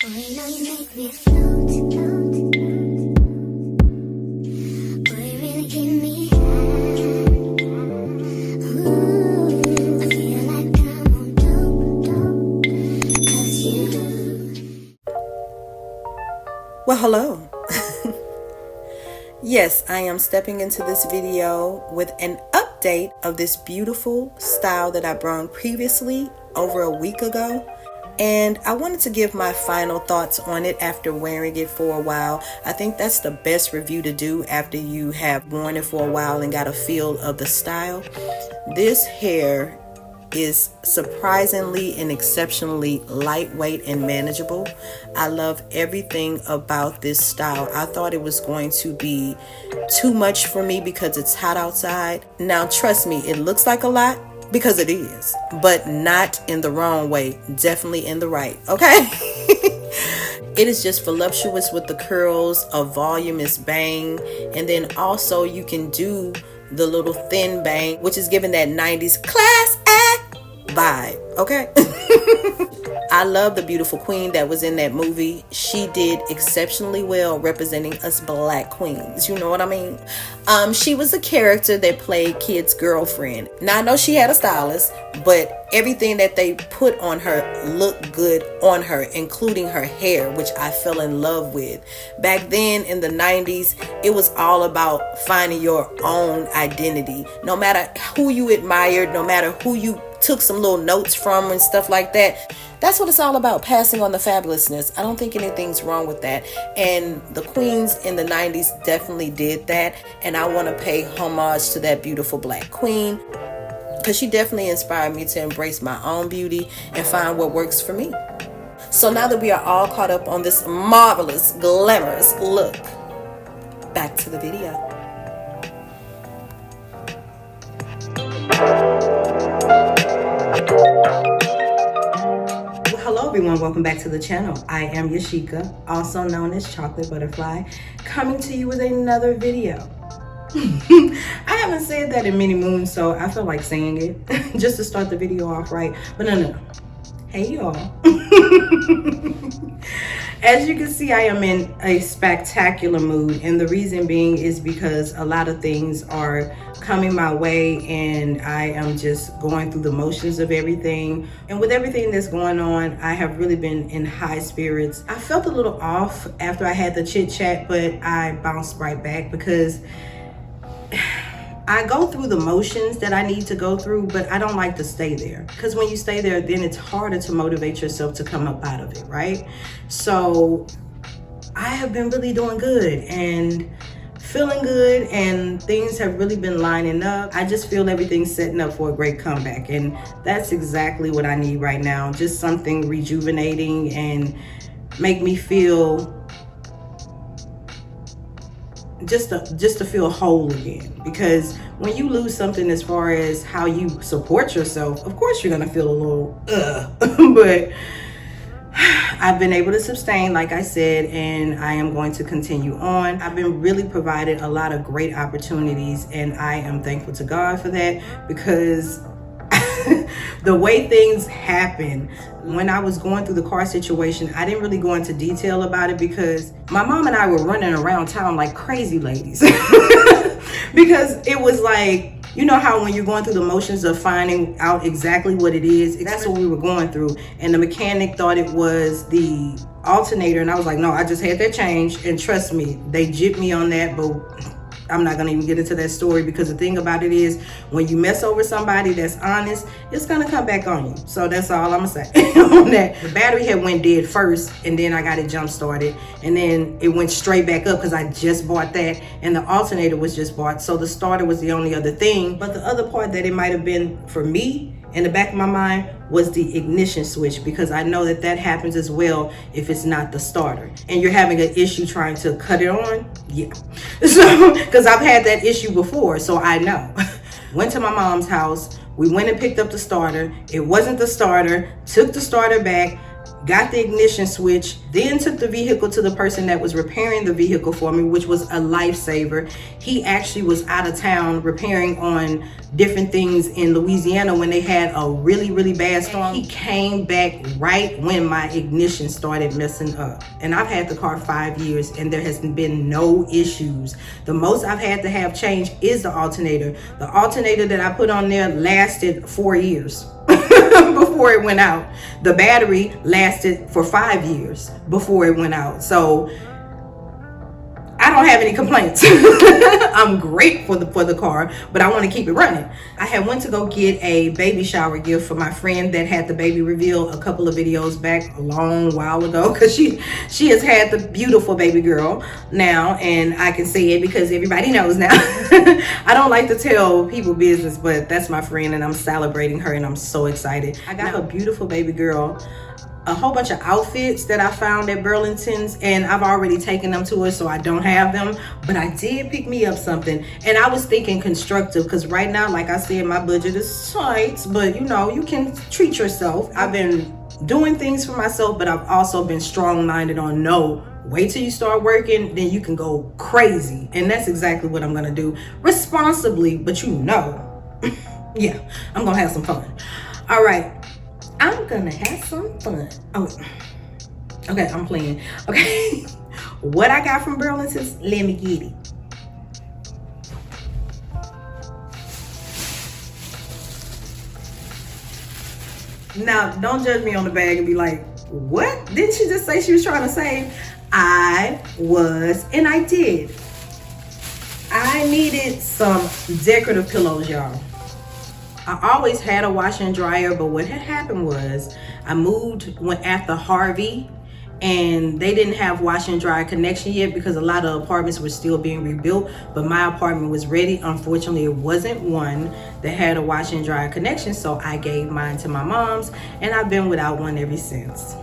you know you make me float. Boy, you really give me high. Ooh, I feel like I'm on dope, 'cause you. Well, hello. Yes, I am stepping into this video with an update of this beautiful style that I brought previously over a week ago. And I wanted to give my final thoughts on it after wearing it for a while. I think that's the best review to do after you have worn it for a while and got a feel of the style. This hair is surprisingly and exceptionally lightweight and manageable. I love everything about this style. I thought it was going to be too much for me because it's hot outside. Now, trust me, it looks like a lot because it is, but not in the wrong way, definitely in the right, okay? It is just voluptuous with the curls, a voluminous bang, and then also you can do the little thin bang, which is giving that 90s class act vibe, okay? I love the beautiful queen that was in that movie. She did exceptionally well representing us black queens, you know what I mean? She was a character that played Kid's girlfriend. Now I know she had a stylist, but everything that they put on her looked good on her, including her hair, which I fell in love with. Back then in the 90s, it was all about finding your own identity. No matter who you admired, no matter who you took some little notes from and stuff like that. That's what it's all about, passing on the fabulousness. I don't think anything's wrong with that. And the queens in the 90s definitely did that. And I want to pay homage to that beautiful black queen, because she definitely inspired me to embrace my own beauty and find what works for me. So now that we are all caught up on this marvelous, glamorous look, back to the video. Hello everyone, welcome back to the channel. I am Yashika, also known as Chocolate Butterfly, coming to you with another video. I haven't said that in many moons, so I feel like saying it just to start the video off right. But no. Hey y'all. As you can see, I am in a spectacular mood, and the reason being is because a lot of things are coming my way and I am just going through the motions of everything. And with everything that's going on, I have really been in high spirits. I felt a little off after I had the chit chat, but I bounced right back because I go through the motions that I need to go through, but I don't like to stay there, because when you stay there, then it's harder to motivate yourself to come up out of it, right? So I have been really doing good and feeling good, and things have really been lining up. I just feel everything's setting up for a great comeback, and that's exactly what I need right now. Just something rejuvenating and make me feel just to feel whole again. Because when you lose something as far as how you support yourself, of course you're gonna feel a little but I've been able to sustain, like I said, and I am going to continue on. I've been really provided a lot of great opportunities, and I am thankful to God for that, because the way things happen, when I was going through the car situation, I didn't really go into detail about it because my mom and I were running around town like crazy ladies. Because it was like, you know how when you're going through the motions of finding out exactly what it is, that's what we were going through. And the mechanic thought it was the alternator, and I was like, no, I just had that changed, and trust me, they gypped me on that, but I'm not gonna even get into that story, because the thing about it is, when you mess over somebody that's honest, it's gonna come back on you. So that's all I'm gonna say on that. The battery had went dead first, and then I got it jump started, and then it went straight back up because I just bought that, and the alternator was just bought. So the starter was the only other thing. But the other part that it might have been for me in the back of my mind was the ignition switch, because I know that that happens as well if it's not the starter and you're having an issue trying to cut it on. Yeah. So, because I've had that issue before, so I know. Went to my mom's house. We went and picked up the starter. It wasn't the starter. Took the starter back. got the ignition switch, then took the vehicle to the person that was repairing the vehicle for me, which was a lifesaver. He actually was out of town repairing on different things in Louisiana when they had a really, really bad storm. He came back right when my ignition started messing up. And I've had the car 5 years and there has been no issues. The most I've had to have changed is the alternator. The alternator that I put on there lasted 4 years. Before it went out. The battery lasted for 5 years before it went out. So I don't have any complaints. I'm grateful for the car, but I want to keep it running. I had went to go get a baby shower gift for my friend that had the baby reveal a couple of videos back a long while ago, because she has had the beautiful baby girl now, and I can say it because everybody knows now. I don't like to tell people business, but that's my friend and I'm celebrating her and I'm so excited. I got a beautiful baby girl a whole bunch of outfits that I found at Burlington's, and I've already taken them to her, so I don't have them, but I did pick me up something. And I was thinking constructive, because right now, like I said, my budget is tight, but you know, you can treat yourself. I've been doing things for myself, but I've also been strong-minded on no, wait till you start working, then you can go crazy. And that's exactly what I'm gonna do, responsibly, but you know, yeah, I'm gonna have some fun. All right, I'm gonna have some fun. Oh, okay, I'm playing. Okay, what I got from Burlington's, let me get it. Now, don't judge me on the bag and be like, what? Didn't she just say she was trying to save? I was, and I did. I needed some decorative pillows, y'all. I always had a washer and dryer, but what had happened was I moved after Harvey, and they didn't have washer and dryer connection yet because a lot of apartments were still being rebuilt, but my apartment was ready. Unfortunately, it wasn't one that had a washer and dryer connection, so I gave mine to my mom's, and I've been without one ever since,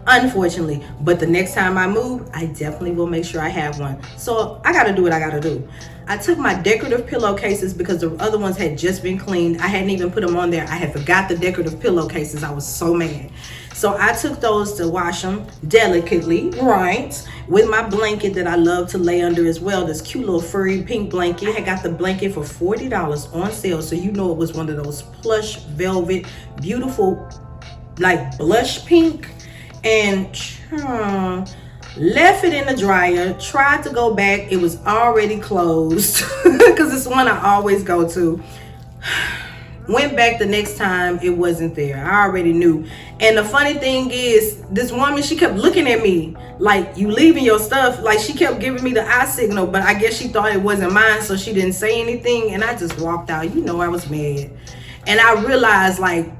unfortunately. But the next time I move, I definitely will make sure I have one. So I gotta do what I gotta do. I took my decorative pillowcases because the other ones had just been cleaned. I hadn't even put them on there. I had forgot the decorative pillowcases. I was so mad. So I took those to wash them delicately, right? With my blanket that I love to lay under as well. This cute little furry pink blanket. I had got the blanket for $40 on sale. So you know it was one of those plush, velvet, beautiful, like blush pink. And left it in the dryer, tried to go back, it was already closed because it's one I always go to. Went back the next time, it wasn't there. I already knew. And the funny thing is, this woman, she kept looking at me like, you leaving your stuff? Like, she kept giving me the eye signal, but I guess she thought it wasn't mine, so she didn't say anything, and I just walked out. You know, I was mad. And I realized, like,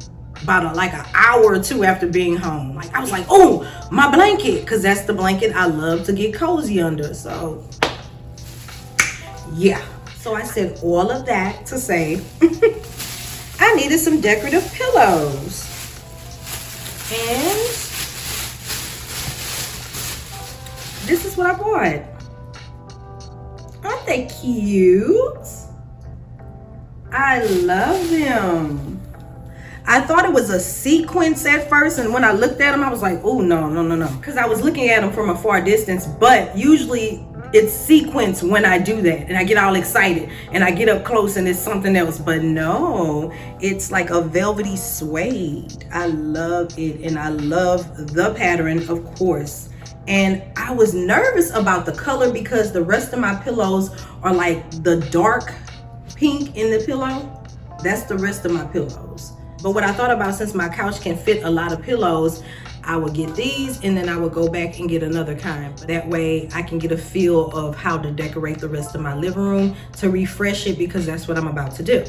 about an hour or two after being home, like I was like, oh, my blanket, because that's the blanket I love to get cozy under. So yeah, so I said all of that to say I needed some decorative pillows, and this is what I bought. Aren't they cute? I love them. I thought it was a sequence at first, and when I looked at them, I was like, oh, no. Because I was looking at them from a far distance, but usually it's sequence when I do that, and I get all excited, and I get up close, and it's something else. But no, it's like a velvety suede. I love it, and I love the pattern, of course. And I was nervous about the color because the rest of my pillows are like the dark pink in the pillow. That's the rest of my pillows. But what I thought about, since my couch can fit a lot of pillows, I would get these and then I would go back and get another kind. That way I can get a feel of how to decorate the rest of my living room to refresh it, because that's what I'm about to do.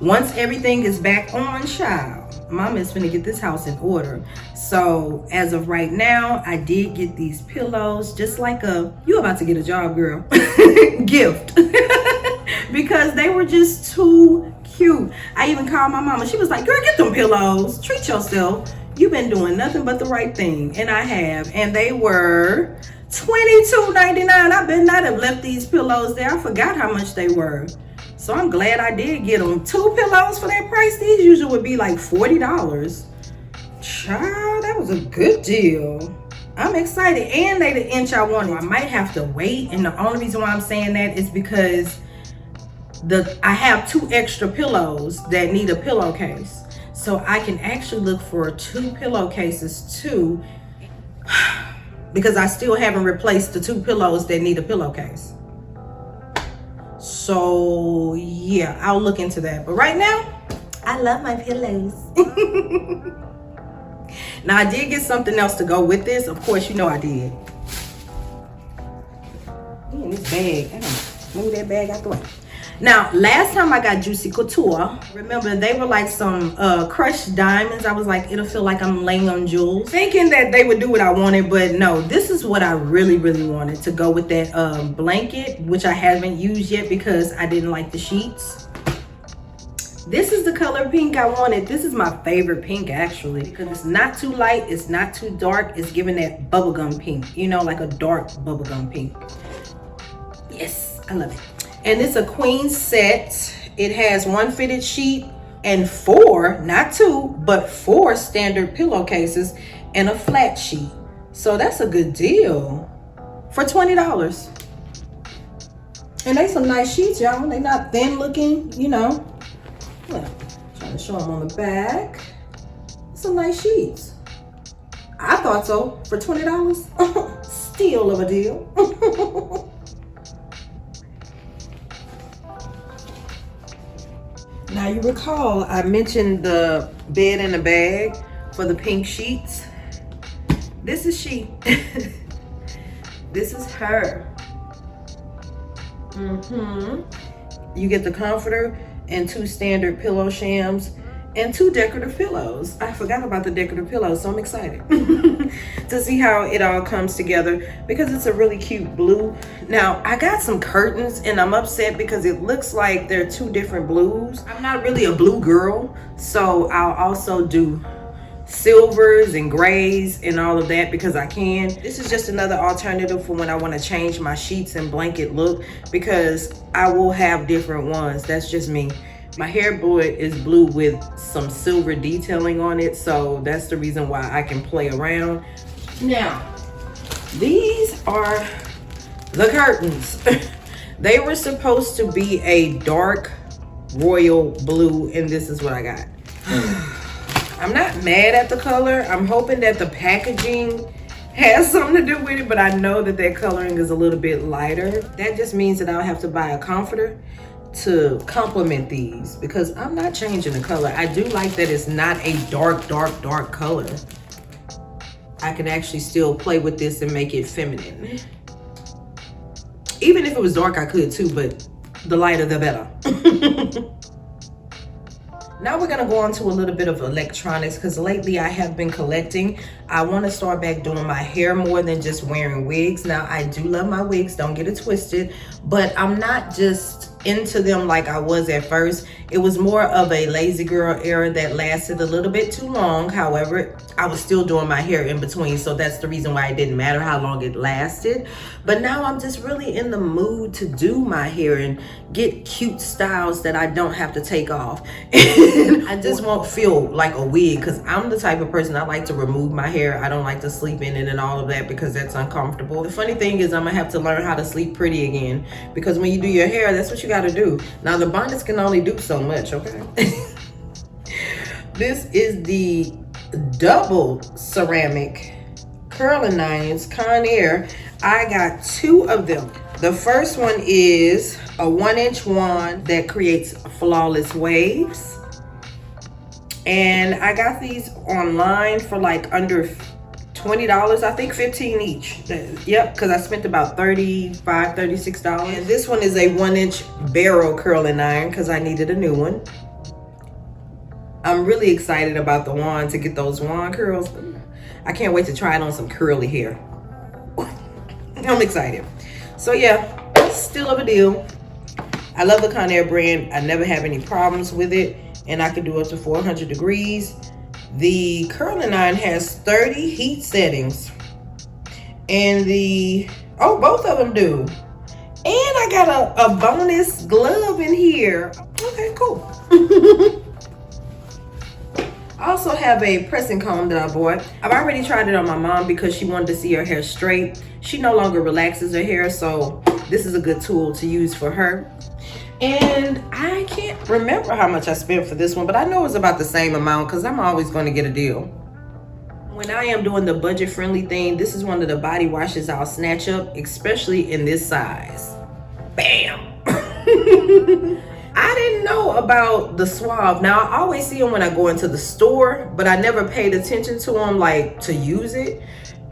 Once everything is back on, child, Mama is finna get this house in order. So as of right now, I did get these pillows, just like you about to get a job, girl, gift. Because they were just too cute. I even called my mama. She was like, girl, get them pillows. Treat yourself. You've been doing nothing but the right thing. And I have. And they were $22.99. I better not have left these pillows there. I forgot how much they were. So I'm glad I did get them. 2 pillows for that price. These usually would be like $40. Child, that was a good deal. I'm excited, and they the inch I wanted. I might have to wait, and the only reason why I'm saying that is because I have 2 extra pillows that need a pillowcase. So I can actually look for 2 pillowcases too, because I still haven't replaced the 2 pillows that need a pillowcase. So yeah, I'll look into that. But right now, I love my pillows. Now, I did get something else to go with this. Of course, you know I did. In this bag, I gotta move that bag out the way. Now, last time I got Juicy Couture, remember they were like some crushed diamonds. I was like, it'll feel like I'm laying on jewels. Thinking that they would do what I wanted, but no, this is what I really, really wanted to go with that blanket, which I haven't used yet because I didn't like the sheets. This is the color pink I wanted. This is my favorite pink, actually, because it's not too light, it's not too dark. It's giving that bubblegum pink, you know, like a dark bubblegum pink. Yes, I love it. And it's a queen set. It has 1 fitted sheet and 4, not 2, but 4 standard pillowcases and a flat sheet. So that's a good deal for $20. And they some nice sheets, y'all. They not thin looking, you know. Well, trying to show them on the back. Some nice sheets. I thought so. For $20, steal of a deal. Now you recall I mentioned the bed in a bag for the pink sheets. This is she. This is her. You get the comforter and 2 standard pillow shams and 2 decorative pillows. I forgot about the decorative pillows, so I'm excited to see how it all comes together because it's a really cute blue. Now, I got some curtains and I'm upset because it looks like they're 2 different blues. I'm not really a blue girl, so I'll also do silvers and grays and all of that because I can. This is just another alternative for when I want to change my sheets and blanket look because I will have different ones. That's just me. My headboard is blue with some silver detailing on it, so that's the reason why I can play around. Now, these are the curtains. They were supposed to be a dark royal blue, and this is what I got. I'm not mad at the color. I'm hoping that the packaging has something to do with it, but I know that their coloring is a little bit lighter. That just means that I'll have to buy a comforter to complement these because I'm not changing the color. I do like that it's not a dark color. I can actually still play with this and make it feminine. Even if it was dark, I could too, but the lighter the better. Now we're gonna go on to a little bit of electronics because lately I have been collecting. I want to start back doing my hair more than just wearing wigs. Now I do love my wigs, don't get it twisted, but I'm not just into them like I was at first. It was more of a lazy girl era that lasted a little bit too long. However, I was still doing my hair in between, so that's the reason why it didn't matter how long it lasted. But now I'm just really in the mood to do my hair and get cute styles that I don't have to take off. I just won't feel like a wig because I'm the type of person I like to remove my hair. I don't like to sleep in it and all of that because that's uncomfortable. The funny thing is I'm gonna have to learn how to sleep pretty again because when you do your hair, that's what you gotta do. Now the bonnets can only do so much, okay? This is the double ceramic curling irons, Conair. I got 2 of them. The first one is a 1-inch wand that creates flawless waves. And I got these online for like under $20, I think 15 each. Yep, because I spent about $35, $36. And this one is a 1-inch barrel curling iron because I needed a new one. I'm really excited about the wand to get those wand curls. I can't wait to try it on some curly hair. I'm excited. So yeah, still of a deal. I love the Conair brand. I never have any problems with it. And I can do up to 400 degrees. The curling iron has 30 heat settings. And both of them do. And I got a bonus glove in here. Okay, cool. I also have a pressing comb that I bought. I've already tried it on my mom because she wanted to see her hair straight. She no longer relaxes her hair, so this is a good tool to use for her. And I can't remember how much I spent for this one, but I know it's about the same amount because I'm always going to get a deal. When I am doing the budget-friendly thing, this is one of the body washes I'll snatch up, especially in this size. Bam! I didn't know about the Suave. Now, I always see them when I go into the store, but I never paid attention to them, like, to use it.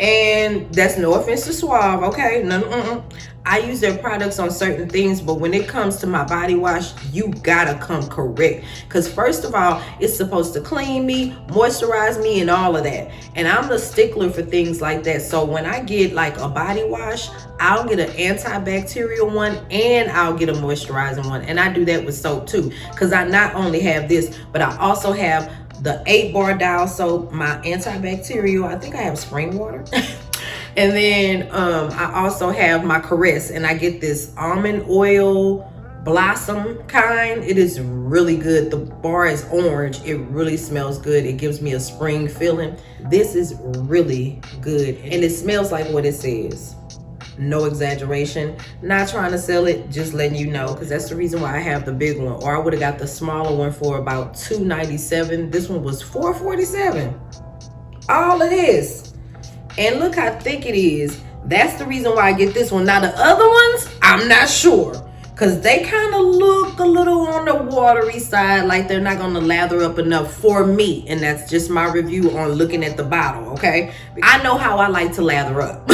And that's no offense to Suave, okay? No, I use their products on certain things, but when it comes to my body wash, you gotta come correct. Because first of all, it's supposed to clean me, moisturize me, and all of that. And I'm the stickler for things like that. So when I get like a body wash, I'll get an antibacterial one and I'll get a moisturizing one. And I do that with soap too. Because I not only have this, but I also have the 8-bar dial soap, my antibacterial. I think I have spring water. And then I also have my Caress, and I get this almond oil blossom kind. It is really good. The bar is orange. It really smells good. It gives me a spring feeling. This is really good, and it smells like what it says. No exaggeration. Not trying to sell it, just letting you know, because that's the reason why I have the big one. Or I would have got the smaller one for about $2.97. This one was $4.47. All of this. And look how thick it is. That's the reason why I get this one. Now the other ones, I'm not sure, because they kind of look a little on the watery side, like they're not going to lather up enough for me. And that's just my review on looking at the bottle, okay? I know how I like to lather up.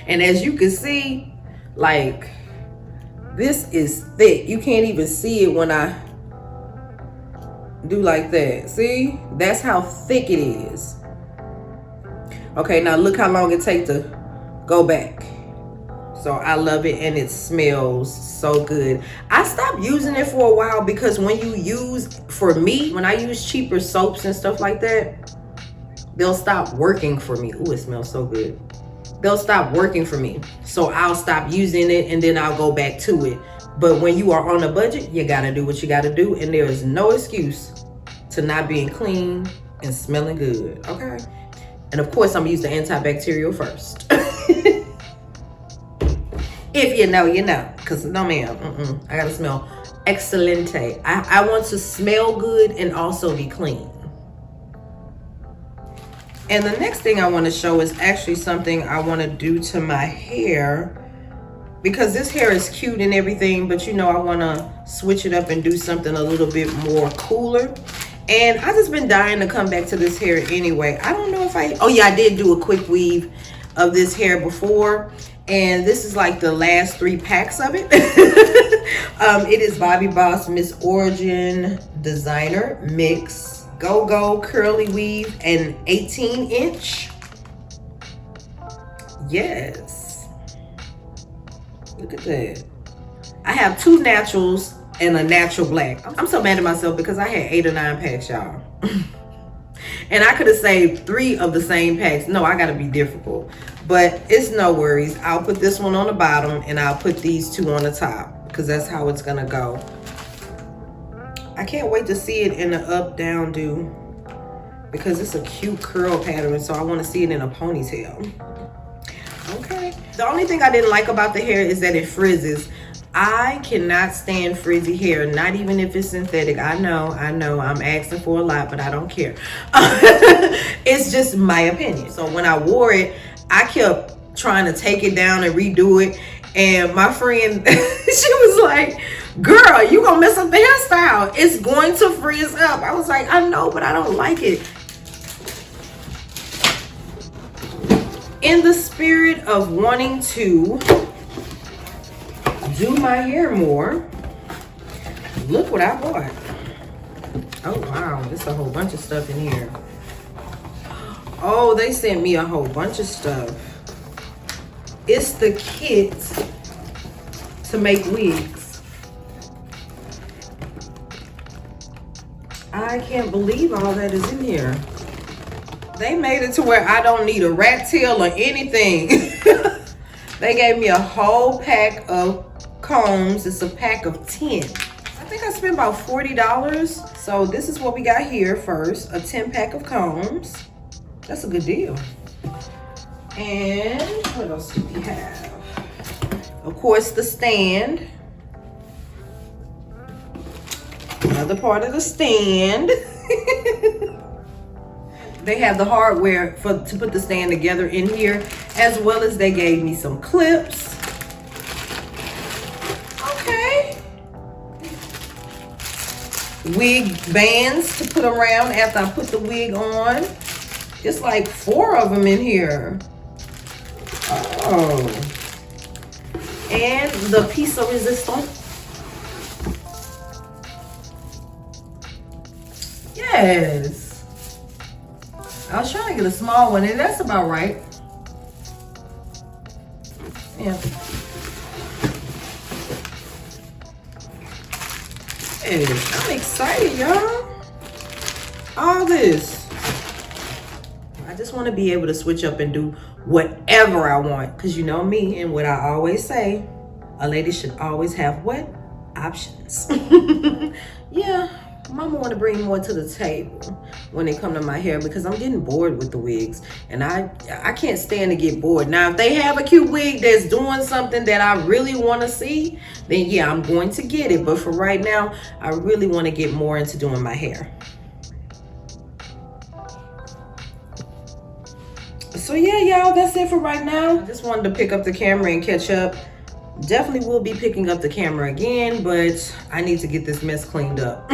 And as you can see, like, this is thick. You can't even see it when I do like that. See? That's how thick it is. Okay, now look how long it takes to go back. So I love it, and it smells so good. I stopped using it for a while because when you use, for me, when I use cheaper soaps and stuff like that, they'll stop working for me. Ooh, it smells so good. They'll stop working for me. So I'll stop using it and then I'll go back to it. But when you are on a budget, you gotta do what you gotta do, and there is no excuse to not being clean and smelling good, okay? And of course, I'm gonna use the antibacterial first. If you know, you know. Because no ma'am, I gotta smell excelente. I want to smell good and also be clean. And the next thing I want to show is actually something I want to do to my hair. Because this hair is cute and everything, but you know, I want to switch it up and do something a little bit more cooler. And I just been dying to come back to this hair anyway. I don't know if oh yeah, I did do a quick weave of this hair before. And this is like the last 3 packs of it. It is Bobbi Boss Miss Origin Designer Mix Go Curly Weave and 18-inch. Yes. Look at that. I have 2 naturals and a natural black. I'm so mad at myself because I had 8 or 9 packs, y'all. And I could have saved 3 of the same packs. No, I gotta be difficult. But it's no worries. I'll put this one on the bottom and I'll put these 2 on the top, because that's how it's gonna go. I can't wait to see it in the up down do, because it's a cute curl pattern, so I want to see it in a ponytail. Okay. The only thing I didn't like about the hair is that it frizzes. I cannot stand frizzy hair, not even if it's synthetic. I know, I'm asking for a lot, but I don't care. It's just my opinion. So when I wore it, I kept trying to take it down and redo it. And my friend, she was like, girl, you gonna mess up the hairstyle. It's going to frizz up. I was like, I know, but I don't like it. In the spirit of wanting to do my hair more, look what I bought. Oh wow, there's a whole bunch of stuff in here. Oh, they sent me a whole bunch of stuff. It's the kit to make wigs. I can't believe all that is in here. They made it to where I don't need a rat tail or anything. They gave me a whole pack of combs. It's a pack of 10. I think I spent about $40. So this is what we got here first. A 10-pack of combs. That's a good deal. And what else do we have? Of course, the stand. Another part of the stand. They have the hardware to put the stand together in here, as well as they gave me some clips. Okay. Wig bands to put around after I put the wig on. Just like 4 of them in here. Oh. And the piece of resistance. Yes. I was trying to get a small one, and that's about right. Yeah. Yes. I'm excited, y'all. All this. I just want to be able to switch up and do whatever I want. Because you know me and what I always say, a lady should always have what? Options. Yeah. Mama want to bring more to the table when it come to my hair, because I'm getting bored with the wigs, and I can't stand to get bored. Now, if they have a cute wig that's doing something that I really want to see, then yeah, I'm going to get it. But for right now, I really want to get more into doing my hair. So yeah, y'all, that's it for right now. I just wanted to pick up the camera and catch up. Definitely will be picking up the camera again, but I need to get this mess cleaned up.